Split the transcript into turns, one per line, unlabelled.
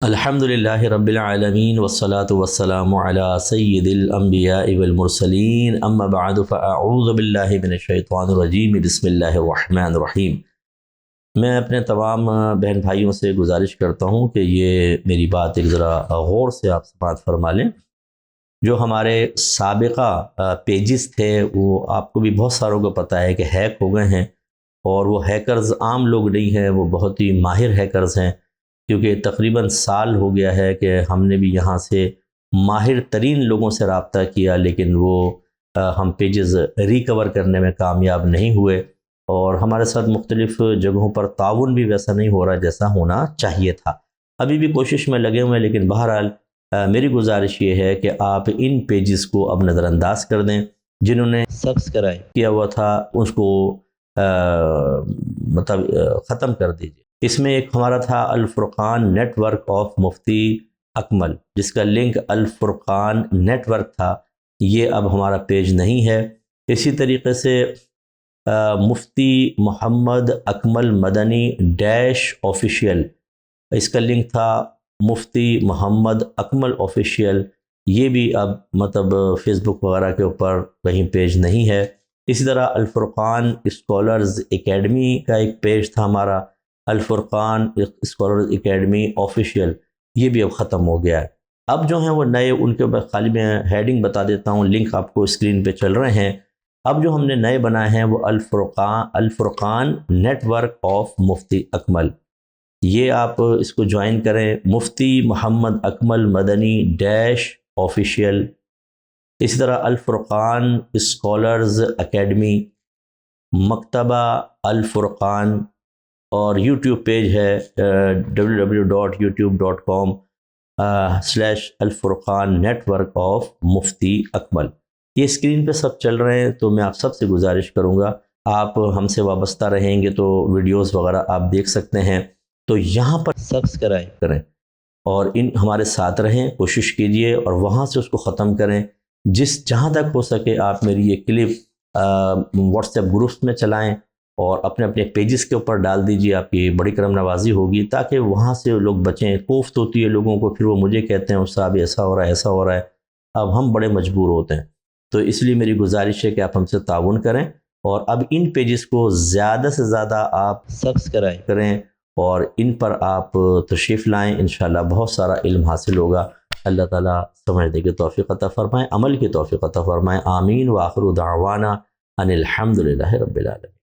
الحمدللہ رب العالمین والصلاة والسلام علی سید الانبیاء والمرسلین اما بعد فاعوذ باللہ من الشیطان الرجیم بسم اللہ الرحمن الرحیم۔ میں اپنے تمام بہن بھائیوں سے گزارش کرتا ہوں کہ یہ میری بات ایک ذرا غور سے آپ سماعت فرما لیں۔ جو ہمارے سابقہ پیجز تھے وہ آپ کو بھی بہت ساروں کو پتہ ہے کہ ہیک ہو گئے ہیں، اور وہ ہیکرز عام لوگ نہیں ہیں، وہ بہت ہی ماہر ہیکرز ہیں، کیونکہ تقریباً سال ہو گیا ہے کہ ہم نے بھی یہاں سے ماہر ترین لوگوں سے رابطہ کیا، لیکن وہ ہم پیجز ریکور کرنے میں کامیاب نہیں ہوئے، اور ہمارے ساتھ مختلف جگہوں پر تعاون بھی ویسا نہیں ہو رہا جیسا ہونا چاہیے تھا۔ ابھی بھی کوشش میں لگے ہوئے ہیں، لیکن بہرحال میری گزارش یہ ہے کہ آپ ان پیجز کو اب نظر انداز کر دیں۔ جنہوں نے سبسکرائب کیا ہوا تھا اس کو ختم کر دیجیے۔ اس میں ایک ہمارا تھا الفرقان نیٹ ورک آف مفتی اکمل، جس کا لنک الفرقان نیٹ ورک تھا، یہ اب ہمارا پیج نہیں ہے۔ اسی طریقے سے مفتی محمد اکمل مدنی ڈیش آفیشیل، اس کا لنک تھا مفتی محمد اکمل آفیشیل، یہ بھی اب فیس بک وغیرہ کے اوپر کہیں پیج نہیں ہے۔ اسی طرح الفرقان اسکالرز اکیڈمی کا ایک پیج تھا ہمارا، الفرقان اسکالرز اکیڈمی آفیشیل، یہ بھی اب ختم ہو گیا ہے۔ اب جو ہیں وہ نئے، ان کے اوپر خالی میں ہیڈنگ بتا دیتا ہوں، لنک آپ کو اسکرین پہ چل رہے ہیں۔ اب جو ہم نے نئے بنائے ہیں وہ الفرقان نیٹ ورک آف مفتی اکمل، یہ آپ اس کو جوائن کریں، مفتی محمد اکمل مدنی ڈیش آفیشیل۔ اسی طرح الفرقان اسکالرز اکیڈمی، مکتبہ الفرقان، اور یوٹیوب پیج ہے www.youtube.com/الفرقان نیٹ ورک آف مفتی اکمل۔ یہ اسکرین پہ سب چل رہے ہیں، تو میں آپ سب سے گزارش کروں گا، آپ ہم سے وابستہ رہیں گے تو ویڈیوز وغیرہ آپ دیکھ سکتے ہیں، تو یہاں پر سبسکرائب کریں اور ہمارے ساتھ رہیں، کوشش کیجئے اور وہاں سے اس کو ختم کریں۔ جہاں تک ہو سکے آپ میری یہ کلپ واٹس ایپ گروپس میں چلائیں اور اپنے پیجز کے اوپر ڈال دیجئے، آپ کی بڑی کرم نوازی ہوگی، تاکہ وہاں سے لوگ بچیں۔ کوفت ہوتی ہے لوگوں کو، پھر وہ مجھے کہتے ہیں صاحب ایسا ہو رہا ہے ایسا ہو رہا ہے، اب ہم بڑے مجبور ہوتے ہیں۔ تو اس لیے میری گزارش ہے کہ آپ ہم سے تعاون کریں، اور اب ان پیجز کو زیادہ سے زیادہ آپ سبسکرائب کریں اور ان پر آپ تشریف لائیں، انشاءاللہ بہت سارا علم حاصل ہوگا۔ اللہ تعالیٰ سمجھنے کی توفیق عطا فرمائیں، عمل کی توفیق عطا فرمائیں، آمین۔ وآخر دعوانا ان الحمدللہ رب العالمین۔